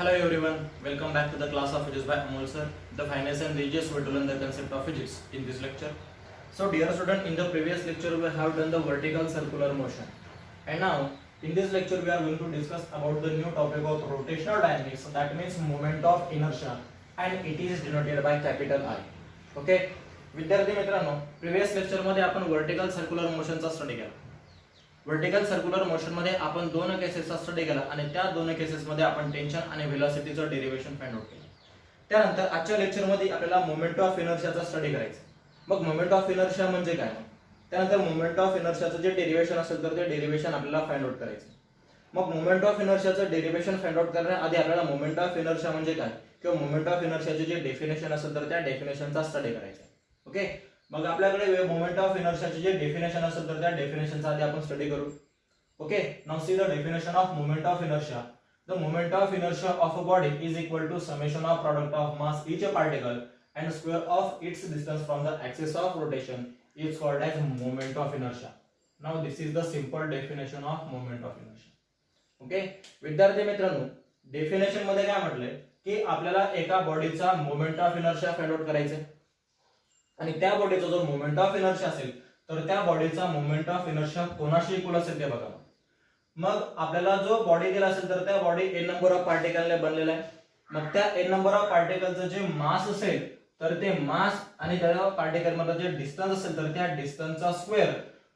Hello everyone, welcome back to the class of physics by Amol sir. The finance and religious way to learn the concept of physics in this lecture. So dear student, in the previous lecture we have done the vertical circular motion. And now in this lecture we are going to discuss about the new topic of rotational dynamics, that means moment of inertia, and it is denoted by capital I. Okay, विद्यार्थी मित्रांनो, previous lecture मध्ये आपण vertical circular मोशनचा study केला. Vertical circular motion मध्ये आपण दोन केसेसचा study केला आणि त्या दोन केसेस मध्ये आपण टेन्शन आणि व्हेलॉसिटीचं डेरिव्हेशन फाइंड आउट केलं. त्यानंतर आजच्या लेक्चर मध्ये आपल्याला मोमेंट ऑफ इनर्शियाचा स्टडी करायचा. मग मोमेंट ऑफ इनर्शिया म्हणजे काय? त्यानंतर मोमेंट ऑफ इनर्शियाचं जे डेरिव्हेशन असेल तर ते डेरिव्हेशन आपल्याला फाइंड आउट करायचं. मग मोमेंट ऑफ इनर्शियाचं डेरिव्हेशन फाइंड आउट करण्याआधी आपल्याला मोमेंट ऑफ इनर्शिया म्हणजे काय किंवा मोमेंट ऑफ इनर्शियाचे जे डेफिनेशन असेल तर त्या डेफिनेशनचा स्टडी करायचा. ओके, मग आपल्याकडे मोमेंट ऑफ इनर्शियाचे जे डेफिनेशन असेल तर त्या डेफिनेशनचा आधी आपण स्टडी करू. Okay, now see the definition of moment of inertia. The moment of inertia of a body is equal to summation of product of mass each a particle and square of its distance from the axis of rotation is called as moment of inertia. Now this is the simple definition of moment of inertia. Okay, विद्यार्थी मित्रांनो, definition मध्ये काय म्हटलंय की आपल्याला एका बॉडीचा moment of inertia find out करायचा आहे आणि त्या बॉडीचा जो मोमेंट ऑफ इनर्शिया असेल तर त्या बॉडीचा मोमेंट ऑफ इनर्शिया कोणाशी इक्वल असेल ते बघा. मग आपल्याला जो बॉडी दिला असेल तर त्या बॉडी n नंबर ऑफ पार्टिकलने बनलेला आहे. मग त्या n नंबर ऑफ पार्टिकलचं जे मास असेल तर ते मास आणि त्या पार्टिकल मध्ये जे डिस्टन्स असेल तर त्या डिस्टन्सचा स्क्वेअर.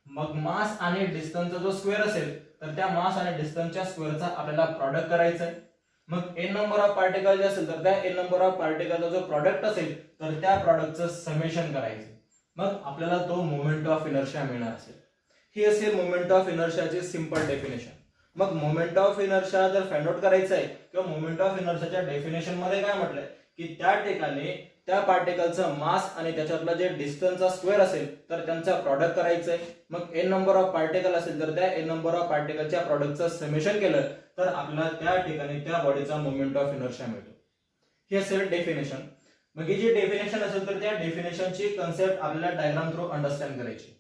मग मास आणि डिस्टन्सचा जो स्क्वेअर असेल तर त्या मास आणि डिस्टन्सच्या स्क्वेअरचा आपल्याला प्रॉडक्ट करायचा आहे. मग n नंबर ऑफ पार्टिकल जे असेल तर त्या n नंबर ऑफ पार्टिकलचा जो प्रॉडक्ट असेल तर त्या प्रॉडक्टचं समेशन करायचं. मग आपल्याला तो मोमेंट ऑफ इनर्शिया मिळणार असेल. ही असेल मोमेंट ऑफ इनर्शियाची सिंपल डेफिनेशन. मग मोमेंट ऑफ इनर्शिया जर फाइंड आउट करायचं आहे किंवा मोमेंट ऑफ इनर्शियाच्या डेफिनेशन मध्ये काय म्हटलंय की त्या ठिकाणी त्या पार्टिकलचा मास आणि त्याच्यातला जे डिस्टन्सचा स्क्वेअर असेल तर त्यांचा प्रॉडक्ट करायचं आहे. मग n नंबर ऑफ पार्टिकल असेल तर त्या n नंबर ऑफ पार्टिकलच्या प्रॉडक्टचं समेशन केलं तर आपल्याला त्या ठिकाणी त्या बॉडीचा मोमेंट ऑफ इनर्शिया मिळतो. हे असेल डेफिनेशन. मग ही जी डेफिनेशन असेल तर त्या डेफिनेशनची कन्सेप्ट आपल्याला डायग्राम थ्रू अंडरस्टँड करायची.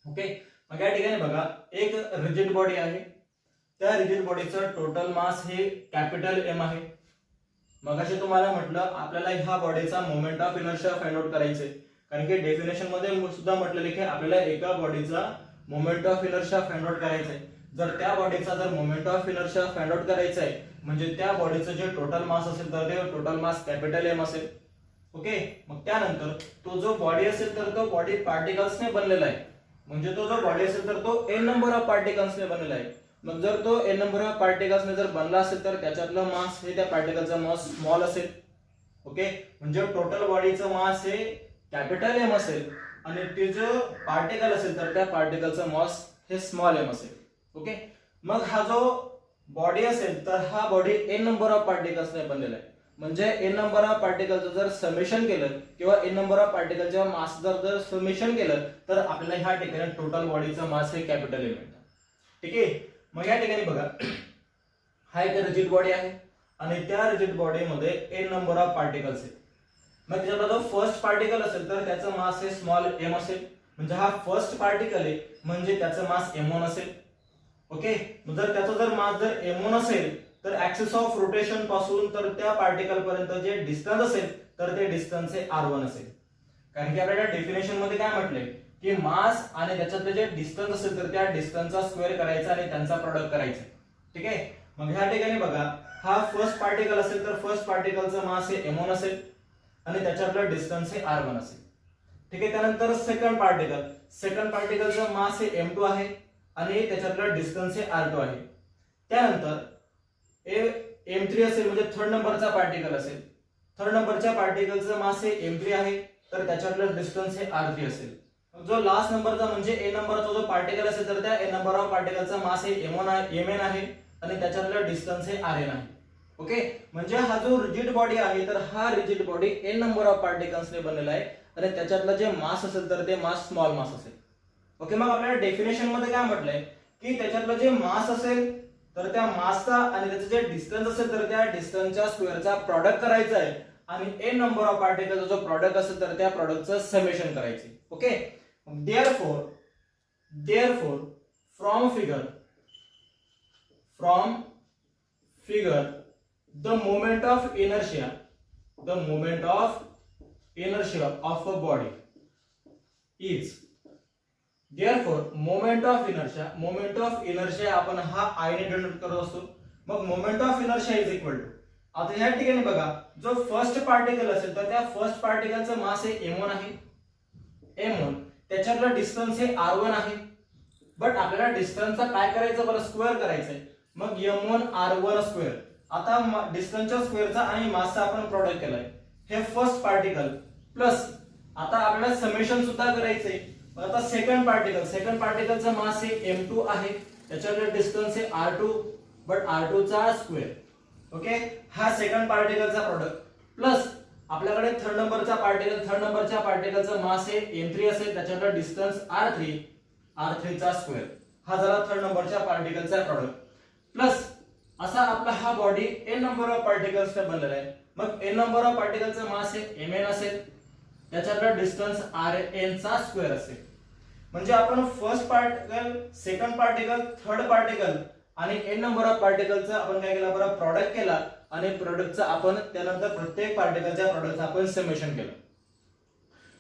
ओके, मग या ठिकाणी बघा, एक रिजिड बॉडी आहे. त्या रिजिड बॉडीचं टोटल मास हे कॅपिटल M आहे. मग असे तुम्हाला म्हटलं आपल्याला ह्या बॉडीचा moment of inertia find out करायचे, कारण की डेफिनेशन मध्ये सुद्धा म्हटलेले की आपल्याला एका बॉडीचा moment of inertia find out करायचा आहे. जर त्या बॉडीचा जर moment of inertia find out करायचा आहे म्हणजे त्या बॉडीचं जे टोटल मास असेल तर ते टोटल मास कॅपिटल M असेल. ओके, मग त्यानंतर तो जो बॉडी असेल तर तो बॉडी पार्टिकल्सने बनलेला आहे. म्हणजे तो जो बॉडी असेल तर तो n नंबर ऑफ पार्टिकल्सने बनलेला आहे. मग जर तो n नंबर ऑफ पार्टिकल्सने जर बनला असेल तर त्याच्यातलं मास हे त्या पार्टिकलचा मास स्मॉल असेल. ओके, म्हणजे टोटल बॉडीचं मास हे कॅपिटल M असेल आणि ते जो पार्टिकल असेल तर त्या पार्टिकलचं मास हे स्मॉल m असेल. ओके, मग हा जो बॉडी असेल तर हा बॉडी n नंबर ऑफ पार्टिकल्सने बनलेला आहे. म्हणजे n नंबर ऑफ पार्टिकलचं जर समेशन केलं किंवा n नंबर ऑफ पार्टिकलच्या मास जर समेशन केलं तर आपल्याला ह्या ठिकाणी टोटल बॉडीचा मास हे कॅपिटल M मिळतं. ठीक आहे, मग या ठिकाणी बघा, हा एक रिजिड बॉडी आहे आणि त्या रिजिड बॉडी मध्ये n नंबर ऑफ पार्टिकल्स आहेत. मग त्याच्यातला जो फर्स्ट पार्टिकल असेल तर त्याचं मास हे स्मॉल m असेल. म्हणजे हा फर्स्ट पार्टिकल आहे म्हणजे त्याचं मास m1 असेल. ओके, जर त्याचा जर मास जर m1 असेल तर ऍक्सिस ऑफ रोटेशन पासून तर त्या पार्टिकल पर्यंत जे डिस्टन्स असेल तर ते डिस्टन्स हे r1 असेल. कारण की आपल्याला डेफिनेशन मध्ये काय म्हटलंय की मास आणि त्याच्यातले जे डिस्टन्स असेल तर त्या डिस्टन्सचा स्क्वेअर करायचा आणि त्यांचा प्रॉडक्ट करायचा. ठीक आहे, मग ह्या ठिकाणी बघा, हा फर्स्ट पार्टिकल असेल तर फर्स्ट पार्टिकलचा मास हे m1 असेल आणि त्याच्यातलं डिस्टन्स हे r1 असेल. ठीक आहे, त्यानंतर सेकंड पार्टिकलचा मास हे m2 आहे आणि त्याच्यातलं डिस्टन्स हे r2 आहे. त्यानंतर m3 असेल म्हणजे थर्ड नंबरचा पार्टिकल असेल. थर्ड नंबरच्या पार्टिकलचं मास हे m3 आहे तर त्याच्यातलं डिस्टन्स हे r3 असेल. जो लास्ट नंबरचा म्हणजे a नंबरचा जो पार्टिकल असेल तर त्या a नंबर ऑफ पार्टिकलचा मास हे m1 आहे, mn आहे आणि त्याच्यातलं डिस्टन्स हे rn आहे. ओके, म्हणजे हा जो रिजिड बॉडी आहे तर हा rigid body n number of पार्टिकल्सने बनलेला आहे आणि त्याच्यातलं जे मास असेल तर ते मास स्मॉल मास असेल. ओके, मग आपल्याला डेफिनेशन मध्ये काय म्हटलंय की त्याच्यातलं जे मास असेल तर त्या मासचा आणि त्याचं जे डिस्टन्स असेल तर त्या डिस्टन्सच्या स्क्वेअरचा प्रॉडक्ट करायचा आहे आणि n नंबर ऑफ पार्टिकलचा जो प्रॉडक्ट असेल तर त्या प्रॉडक्टचं समेशन करायचे. Okay, therefore from figure the moment of inertia of a body is, therefore moment of inertia आपण हा I ने डिनोट करत असतो. मग moment of inertia is equal to, आता या ठिकाणी बघा जो फर्स्ट पार्टिकल असेल तर त्या फर्स्ट पार्टिकलचं मास हे m1 आहे, m1 त्याच्यातलं डिस्टन्स हे r1 आहे. बट आपल्याला डिस्टन्सचा काय करायचं बरं, स्क्वेअर करायचंय. मग m1 r1 स्क्वेअर, आता डिस्टन्सच्या स्क्वेअरचा आणि मासचा आपण प्रोडक्ट केलाय. हे फर्स्ट पार्टिकल प्लस आता आपल्याला समेशन सुद्धा करायचंय. आता सेकंड पार्टिकलचं मास हे m2 आहे, त्याच्यातलं डिस्टन्स हे r2 बट r2 चा स्क्वेअर. ओके, हा सेकंड पार्टिकलचा प्रोडक्ट प्लस आपल्याकडे थर्ड नंबरच्या पार्टिकलचा मास हे m3 असेल, त्याच्यातलं डिस्टन्स r3 चा स्क्वेअर. हा झाला थर्ड नंबरच्या पार्टिकलचा प्रोडक्ट. प्लस असा आपला हा body n number of particles ने बनलेला आहे. मग n नंबर ऑफ पार्टिकलचा मास हे mn असेल, त्याच्यातला डिस्टन्स rn चा स्क्वेअर असेल. म्हणजे आपण first particle, second particle, third particle आणि n नंबर ऑफ पार्टिकलचा आपण काय केला बरं, प्रोडक्ट केला आणि प्रोडक्टचा आपण त्यानंतर प्रत्येक पार्टिकलच्या प्रोडक्टचा आपण समेशन केलं.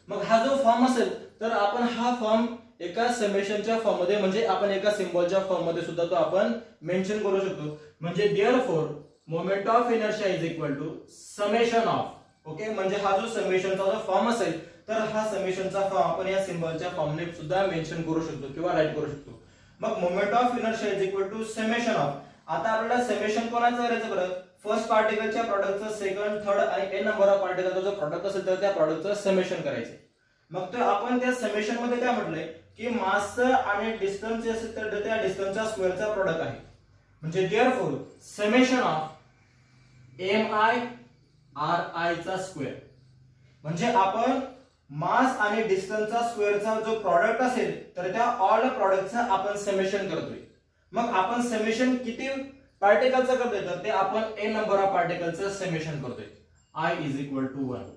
मग हा जो फॉर्म असेल तर आपण हा फॉर्म एका समेशनच्या फॉर्म मध्ये म्हणजे आपण एका सिम्बॉलच्या फॉर्म मध्ये सुद्धा तो आपण मेन्शन करू शकतो. म्हणजे therefore moment of inertia is equal to summation of. Okay, म्हणजे हा जो समेशनचा जो फॉर्म असेल तर हा समेशनचा फॉर्म आपण या सिम्बॉलच्या फॉर्मने सुद्धा मेन्शन करू शकतो किंवा राईट करू शकतो. मग moment of inertia is equal to summation of. आता आपल्याला समेशन कोणाचं करायचं बरं, फर्स्ट पार्टिकलच्या प्रोडक्टचं, सेकंड, थर्ड आणि n नंबर ऑफ पार्टिकलचा जो प्रोडक्ट असेल तर त्या प्रोडक्टचं समेशन करायचं. मग तो आपण त्या समेशन मध्ये काय म्हटलंय की मास आणि डिस्टन्स जे असेल तर त्या डिस्टन्सच्या स्क्वेअरचा प्रोडक्ट आहे. म्हणजे therefore summation of mi ri चा स्क्वेअर. म्हणजे आपण मास आणि डिस्टन्सचा स्क्वेअरचा जो प्रोडक्ट असेल तर त्या ऑल प्रोडक्टचा आपण समेशन करतोय. मग आपण समेशन किती पार्टिकलचं करतोय तर ते आपण n नंबर ऑफ पार्टिकलचं समेशन करतोय. I is equal to 1.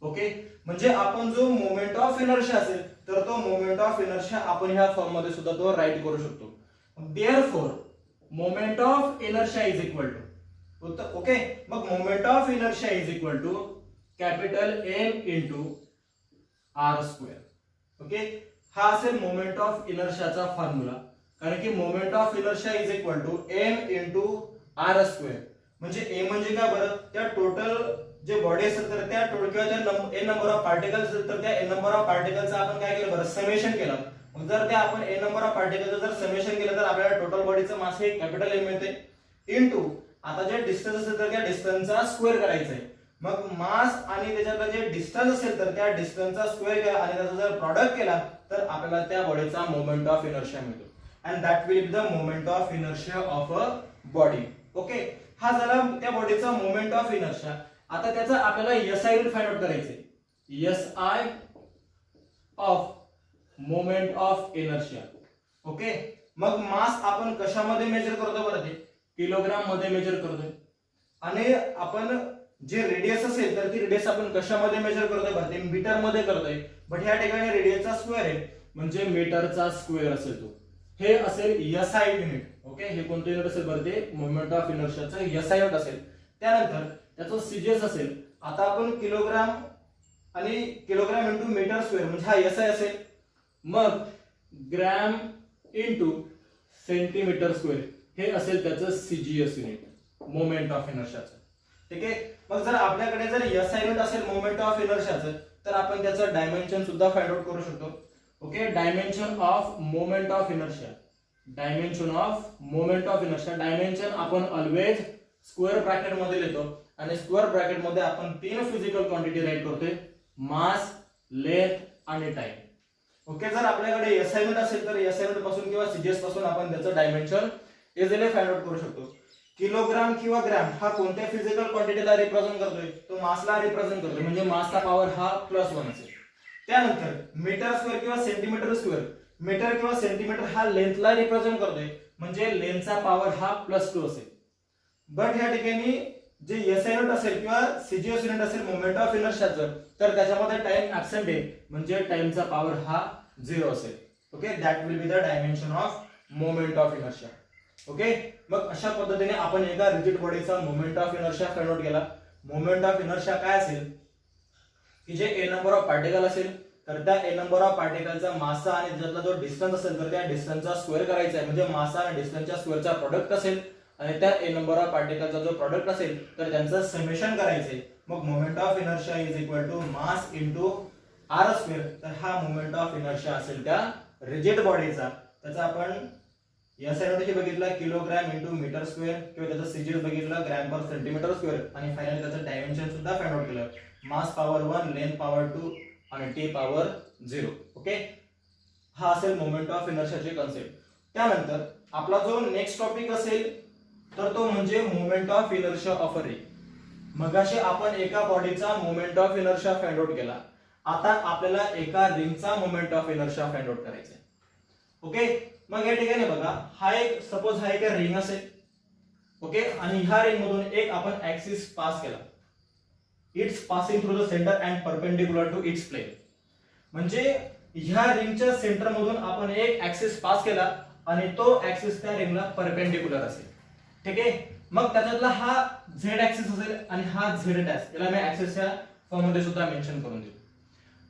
Okay, म्हणजे आपण जो मोमेंट ऑफ इनर्शिया असेल तर तो मोमेंट ऑफ इनर्शिया आपण ह्या फॉर्म मध्ये सुद्धा तो राईट करू शकतो. Therefore moment of inertia is equal to, okay, मग moment of inertia is equal to capital M into r square. Okay, हा असेल मोमेंट ऑफ इनर्शियाचा फॉर्म्युला. कारण की moment of inertia is equal to m into r square. म्हणजे a म्हणजे काय बरं, त्या टोटल जे बॉडी असेल तर त्या टोटल किंवा त्या n नंबर ऑफ पार्टिकल्स असेल तर त्या n नंबर ऑफ पार्टिकलचं आपण काय केलं बरं, समेशन केलं. मग जर ते आपण n नंबर ऑफ पार्टिकलचं जर समेशन केलं तर आपल्याला टोटल बॉडीचं मास हे कॅपिटल M मिळते इनटू आता जे डिस्टन्स असेल तर त्या डिस्टन्सचा स्क्वेअर करायचा आहे. मग मास आणि त्याच्यातलं जे डिस्टन्स असेल तर त्या डिस्टन्सचा स्क्वेअर केला आणि त्याचा जर प्रॉडक्ट केला तर आपल्याला त्या बॉडीचा मोमेंट ऑफ इनर्शिया मिळतो. and that will be the moment of inertia of a body. Okay, हा झाला त्या बॉडीचा मोमेंट ऑफ इनर्शिया. आता त्याचा आपल्याला SI युनिट फाइंड आउट करायचे. SI of moment of inertia. Okay, मग मास आपण कशामध्ये मेजर करतो बरं, ते किलोग्राम मध्ये मेजर करतोय. आणि आपण जे रेडियस असेल तर ती रेडियस आपण कशामध्ये मेजर करतोय बरं, ते मीटर मध्ये करतोय. बट ह्या ठिकाणी रेडियसचा स्क्वेअर आहे म्हणजे मीटरचा स्क्वेअर असेल तो. हे असेल SI युनिट. ओके, हे कोणतं युनिट असेल बरं, ते मोमेंट ऑफ इनर्शियाचं SI युनिट असेल. त्यानंतर त्याचं सीजीएस असेल. आता आपण किलोग्राम आणि किलोग्राम इंटू मीटर स्क्वेअर म्हणजे हा SI असेल. मग ग्रॅम इंटू सेंटीमीटर स्क्वेअर हे असेल त्याचं सीजीएस युनिट मोमेंट ऑफ इनर्शियाचं. ठीक आहे, मग जर आपल्याकडे जर SI युनिट असेल मोमेंट ऑफ इनर्शियाचं तर आपण त्याचं डायमेन्शन सुद्धा फाइंड आउट करू शकतो. Okay, dimension of moment of inertia. Dimension of moment of inertia, dimension आपण ऑलवेज स्क्वेअर ब्रॅकेट मध्ये लिहितो आणि स्क्वेअर ब्रॅकेट मध्ये आपण तीन फिजिकल क्वांटिटी राईट करतोय, मास, लेंथ आणि टाइम. ओके, जर आपल्याकडे SI युनिट असेल तर SI युनिट पासून किंवा सीजीएस पासून आपण त्याचं डायमेन्शन इझिली फाइंड आउट करू शकतो. किलोग्राम किंवा ग्रॅम हा कोणत्या फिजिकल क्वांटिटीला रिप्रेझेंट करतोय, तो मासला रिप्रेझेंट करतोय. म्हणजे मासचा पॉवर हा +1 असेल. त्यानंतर मीटर स्क्वेअर किंवा सेंटीमीटर स्क्वेअर, मीटर किंवा सेंटीमीटर हा लेंथला रिप्रेझेंट करतोय म्हणजे लेंथचा पॉवर हा +2 असेल. बट ह्या ठिकाणी जे SI युनिट असेल किंवा सीजीएस युनिट असेल मोमेंट ऑफ इनर्शियाचं तर त्याच्यामध्ये टाइम ऍब्सेंट आहे म्हणजे टाइमचा पॉवर हा 0 असेल. Okay, that will be the dimension of moment of inertia. Okay, मग अशा पद्धतीने आपण एका रिजिड बॉडीचा moment of inertia find out केला. मोमेंट ऑफ इनर्शिया काय असेल की जे ए नंबर ऑफ पार्टिकल असेल तर त्या ए नंबर ऑफ पार्टिकलचा मासा आणि त्याच्यातला जो डिस्टन्स असेल तर त्या डिस्टन्सचा स्क्वेअर करायचा आहे. म्हणजे मासा आणि डिस्टन्सच्या स्क्वेअरचा प्रोडक्ट असेल आणि त्या ए नंबर ऑफ पार्टिकलचा जो प्रोडक्ट असेल तर त्यांचं समेशन करायचंय. मग moment of inertia is equal to mass into r square. तर हा मोमेंट ऑफ इनर्शिया असेल त्या रिजिड बॉडीचा. त्याचा आपण या साइडमध्ये बघितलं किलोग्रॅम इंटू मीटर स्क्वेअर किंवा त्याचं सीजीएस बघितलं ग्रॅम पर सेंटीमीटर स्क्वेअर आणि फायनली त्याचं डायमेन्शन सुद्धा फाइंड आउट केलं. मास पॉवर 1, लेंथ पॉवर 2 आणि टी पॉवर 0. ओके, हा असेल मोमेंट ऑफ इनर्शियाची कन्सेप्ट. त्यानंतर आपला जो नेक्स्ट टॉपिक असेल तर तो म्हणजे moment of inertia of a ring. मगाशी आपण एका बॉडीचा moment of inertia find out केला. आता आपल्याला एका रिंगचा moment of inertia find out करायचा आहे. ओके, मग या ठिकाणी बघा हा एक सपोज हा एक रिंग असेल. ओके, आणि ह्या रिंग मधून एक आपण ऍक्सिस पास केला. It's passing through the centre and perpendicular to its plane. म्हणजे ह्या रिंगच्या सेंटर मधून आपण एक ऍक्सिस पास केला आणि तो ऍक्सिस त्या रिंगला परपेंडिक्युलर असेल. ठीक आहे, मग त्याच्यातला हा झेड ऍक्सिस असेल आणि हा झेड डॅश. याला मी ऍक्सिसच्या फॉर्म मध्ये सुद्धा मेन्शन करून देतो.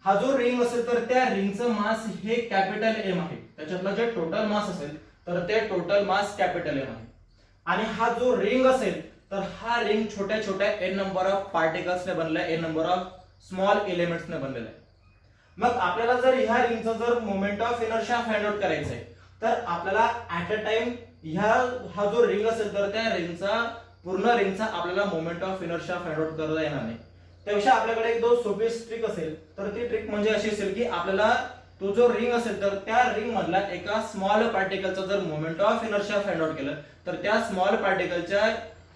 हा जो रिंग असेल तर त्या रिंगचं मास हे कॅपिटल एम आहे. त्याच्यातला जे टोटल मास असेल तर ते टोटल मास कॅपिटल एम आहे. आणि हा जो रिंग असेल तर हा रिंग छोट्या छोट्या एन नंबर ऑफ पार्टिकल्सने बनलाय, एन नंबर ऑफ स्मॉल एलिमेंट्सने बनलेला आहे. मग आपल्याला जर ह्या रिंगचा जर moment of inertia find out करायचा आहे तर आपल्याला ऍट अ टाइम हा जो रिंग असेल तर त्या रिंगचा पूर्ण रिंगचा आपल्याला moment of inertia find out करता येणार नाही. त्यापेक्षा आपल्याकडे एक दोन सोपी ट्रिक असेल तर ती ट्रिक म्हणजे अशी असेल की आपल्याला तो जो रिंग असेल तर त्या रिंग मधला एका स्मॉल पार्टिकलचा जर moment of inertia find out केलं तर त्या स्मॉल पार्टिकलच्या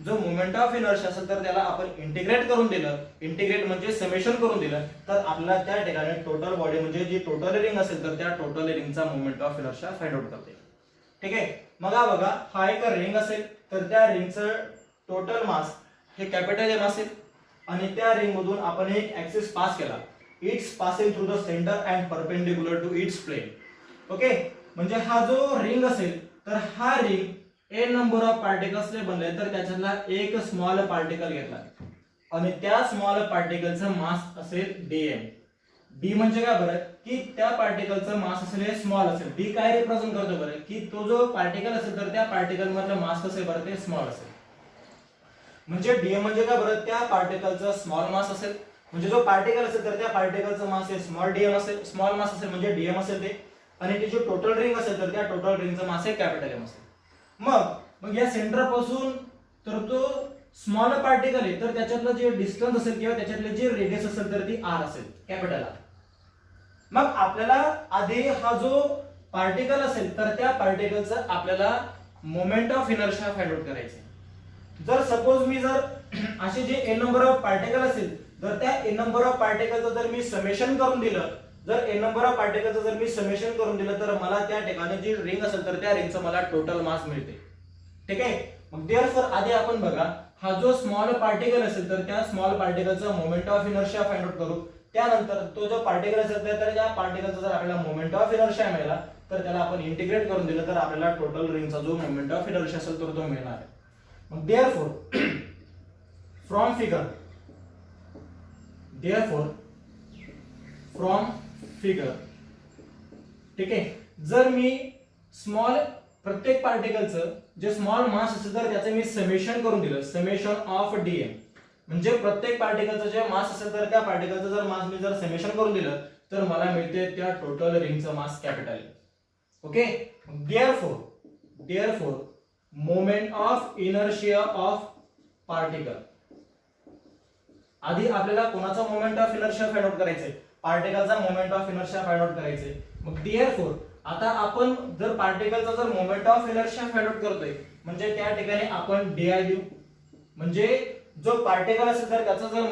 जो मोमेंट ऑफ इनर्शिया असेल तर त्याला आपण इंटिग्रेट करून दिलं. इंटिग्रेट म्हणजे समेशन करून दिलं तर आपल्याला त्या ठिकाणी टोटल बॉडी म्हणजे जी टोटल रिंग असेल तर त्या टोटल रिंगचा moment of inertia find out करते. ठीक आहे, मग हा बघा हा एक रिंग असेल तर त्या रिंगचं टोटल मास हे कॅपिटल एम असेल आणि त्या रिंग मधून आपण एक ऍक्सिस पास केला. It's passing through the centre and perpendicular to its plane. Okay, म्हणजे हा जो रिंग असेल तर हा रिंग ए नंबर ऑफ पार्टिकल्सने बनले तर त्याच्यातला एक स्मॉल पार्टिकल घेतला आणि त्या स्मॉल पार्टिकलचं मास असेल डीएम. डी म्हणजे काय बरं की त्या पार्टिकलचं मास असेल हे स्मॉल असेल. डी काय रिप्रेझेंट करतो बरं की तो जो पार्टिकल असेल तर त्या पार्टिकल मधलं मास असेल बरं ते स्मॉल असेल. म्हणजे डीएम म्हणजे काय बरं त्या पार्टिकलचं स्मॉल मास असेल. म्हणजे जो पार्टिकल असेल तर त्या पार्टिकलचं मास हे स्मॉल डीएम असेल, स्मॉल मास असेल म्हणजे डीएम असेल ते. आणि ती जो टोटल रिंग असेल तर त्या टोटल रिंगचं मास हे कॅपिटल एम असेल. मग या सेंटर पासून तर तो स्मॉल पार्टिकल आहे तर त्याच्यातलं जे डिस्टन्स असेल किंवा त्याच्यातले जे रेडियस असेल तर ती आर असेल, कॅपिटल आर. मग आपल्याला आधी हा जो पार्टिकल असेल तर त्या पार्टिकलचं आपल्याला moment of inertia find out करायचं. जर सपोज मी जर असे जे एन नंबर ऑफ पार्टिकल असेल तर त्या एन नंबर ऑफ पार्टिकलचं जर मी समेशन करून दिलं, जर एन नंबर ऑफ पार्टिकलचं जर मी समेशन करून दिलं तर मला त्या ठिकाणी जी रिंग असेल तर त्या रिंगचं मला टोटल मास मिळते. ठीक आहे, मग देअरफॉर आधी आपण बघा हा जो स्मॉल पार्टिकल असेल तर त्या स्मॉल पार्टिकलचा moment of inertia find out करू. त्यानंतर तो जो पार्टिकल असेल तर त्या पार्टिकलचा जर आपल्याला मोमेंट ऑफ इनर्शिया मिळाला तर त्याला आपण इंटिग्रेट करून दिलं तर आपल्याला टोटल रिंगचा जो मोमेंट ऑफ इनर्शिया असेल तर तो मिळणार आहे. मग देअरफॉर फ्रॉम फिगर ठीक आहे, जर मी स्मॉल प्रत्येक पार्टिकलचं जे स्मॉल मास असेल तर त्याचं मी समेशन करून दिलं, समेशन ऑफ डीएम. म्हणजे प्रत्येक पार्टिकलचं जे मास असेल तर त्या पार्टिकलचं जर मास मी जर समेशन करून दिलं तर मला मिळते त्या टोटल रिंगचं mass capital. Okay, therefore moment of inertia of particle. आधी आपल्याला कोणाचा moment of inertia find out करायचंय, पार्टिकलचा moment of inertia find out करायचंय. मग देअरफॉर आता आपण जर पार्टिकलचा जर moment of inertia find out करतोय म्हणजे त्या ठिकाणी आपण डीआय देऊ. म्हणजे जो पार्टिकल असेल तर त्याचा जर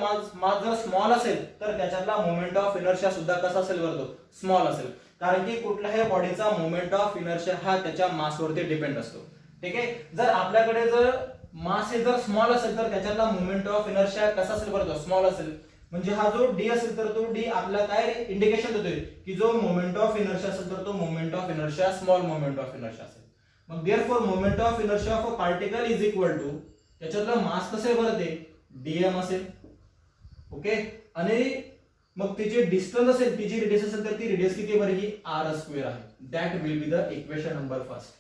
मास जर स्मॉल असेल तर त्याच्यातला मोमेंट ऑफ इनर्शिया सुद्धा कसा असेल बरं तो स्मॉल असेल. कारण की कुठल्याही बॉडीचा मोमेंट ऑफ इनर्शिया हा त्याच्या मासवरती डिपेंड असतो. ठीक आहे, जर आपल्याकडे जर मास हे जर स्मॉल असेल तर त्याच्यातला मोमेंट ऑफ इनर्शिया कसा असेल बरं तो स्मॉल असेल. म्हणजे हा जो डी असेल तर तो डी आपल्याला काय इंडिकेशन देतोय की जो मोमेंट ऑफ इनर्शिया असेल तर तो moment of inertia small moment of inertia असेल. मग therefore moment of inertia of a particle is equal to, त्याच्यातलं मास कसं आहे बरं ते dm असेल. ओके, आणि मग तिची डिस्टन्स असेल, ती जी रेडियस असेल तर ती रेडियस किती बरं ही r स्क्वेअर आहे. That will be the equation number first.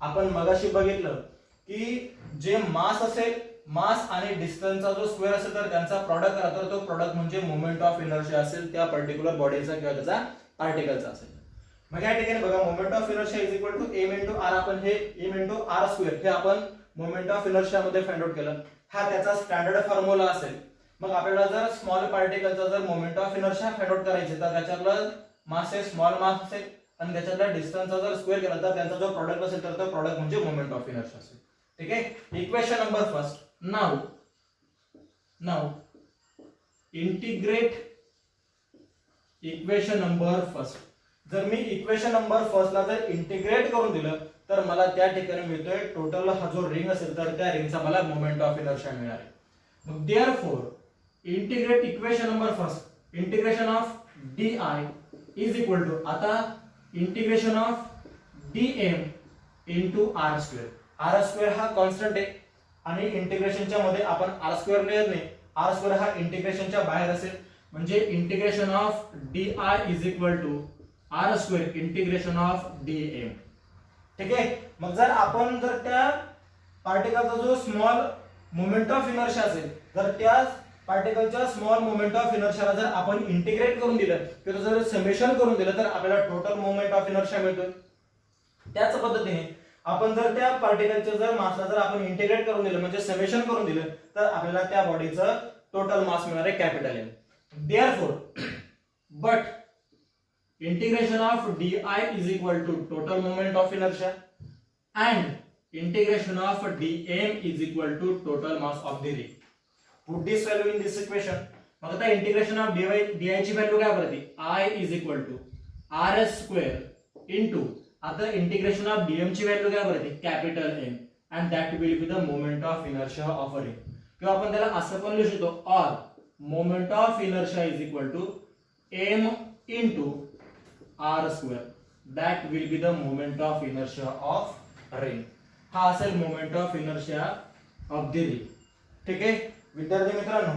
आपण मगाशी बघितलं की जे मास असेल, मास आणि डिस्टन्सचा जो स्क्वेअर असेल तर त्यांचा प्रॉडक्ट राहतो, तो प्रॉडक्ट म्हणजे मोमेंट ऑफ इनर्शिया असेल त्या पर्टिक्युलर बॉडीचा किंवा त्याचा पार्टिकलचा असेल. मग या ठिकाणी बघा moment of inertia is equal to m into r. आपण हे m इंटू r स्क्वेअर हे आपण मोमेंट ऑफ इनर्शिया मध्ये फाइंड आउट केलं. हा त्याचा स्टँडर्ड फॉर्म्युला असेल. मग आपल्याला जर स्मॉल पार्टिकलचा जर moment of inertia find out करायचे तर त्याच्यातलं मास आहे स्मॉल मास असेल आणि त्याच्यातला डिस्टन्सचा जर स्क्वेअर केला तर त्यांचा जो प्रॉडक्ट असेल तर तो प्रॉडक्ट म्हणजे मोमेंट ऑफ इनर्शिया असेल. ठीक आहे, equation number first. Now integrate equation number first. जर मी इक्वेशन नंबर फर्स्ट ला जर इंटिग्रेट करून दिलं तर मला त्या ठिकाणी मिळतोय टोटल हा जो रिंग असेल तर त्या रिंगचा मला मोमेंट ऑफ इनर्शिया मिळणार आहे. मग therefore integrate equation number first, integration of di is equal to, आता integration of dm into r square. r square हा कॉन्स्टंट आहे आणि इंटिग्रेशनच्या मध्ये आपण r स्क्वेअर लिहित नाही. r स्क्वेअर हा इंटिग्रेशनच्या बाहेर असेल, म्हणजे integration of di is equal to r square integration of dm. ठीक आहे, मग जर आपण जर त्या पार्टिकलचा जो स्मॉल मोमेंट ऑफ इनर्शिया असेल तर त्या पार्टिकलच्या स्मॉल मोमेंट ऑफ इनर्शियाला जर आपण इंटिग्रेट करून दिलं किंवा जर समेशन करून दिलं तर आपल्याला टोटल मोमेंट ऑफ इनर्शिया मिळतोय. त्याच पद्धतीने आपण जर त्या पार्टिकलच्या जर मासला जर आपण इंटिग्रेट करून दिलं म्हणजे समेशन करून दिलं तर आपल्याला त्या बॉडीचं टोटल मास मिळणार आहे capital M. Therefore but integration of di is equal to total moment of inertia and integration of dm is equal to total mass of the ring. Put this value in this equation. मग आता integration of di ची value काय पडते, I is equal to rs square into, आता integration of dm ची value काय पडते capital M and that will be the moment of inertia of a ring. किंवा आपण त्याला असं पण लिहू शकतो or moment of inertia is equal to m into r square. That will be the moment of inertia of ring. हा असेल moment of inertia of the ring. ठीक आहे विद्यार्थी मित्रांनो,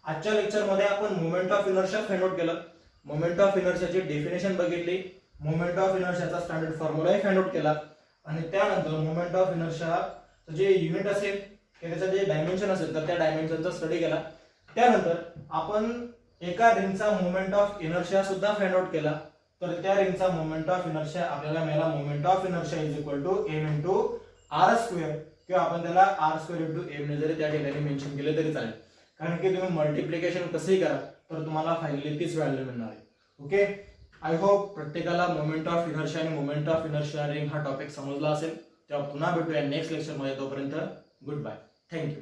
आजच्या लेक्चर मध्ये आपण moment of inertia find out केलं. मोमेंट ऑफ इनर्शियाची डेफिनेशन बघितली, मोमेंट ऑफ इनर्शियाचा स्टँडर्ड फॉर्म्युलाही फाइंड आउट केला आणि त्यानंतर मोमेंट ऑफ इनर्शियाचं जे युनिट असेल किंवा त्याचं जे डायमेन्शन असेल तर त्या डायमेन्शनचा स्टडी केला. त्यानंतर आपण एका रिंगचा मोमेंट ऑफ इनर्शिया सुद्धा फाइंड आउट केला. तर त्या रिंगचा मोमेंट ऑफ इनर्शिया आपल्याला मिळाला moment of inertia is equal to m into r square किंवा आपण त्याला r स्क्वेअर इंटू m ने जरी त्या ठिकाणी मेन्शन केले तरी चालेल, कारण की तुम्ही मल्टिप्लिकेशन कसंही करा तर तुम्हाला फायनली तीच व्हॅल्यू मिळणार आहे. ओके, आय होप प्रत्येकाला मोमेंट ऑफ इनर्शिया आणि मोमेंट ऑफ इनर्शिया रिंग हा टॉपिक समजला असेल. तेव्हा पुन्हा भेटूया नेक्स्ट लेक्चर मध्ये. तोपर्यंत गुड बाय, थँक्यू.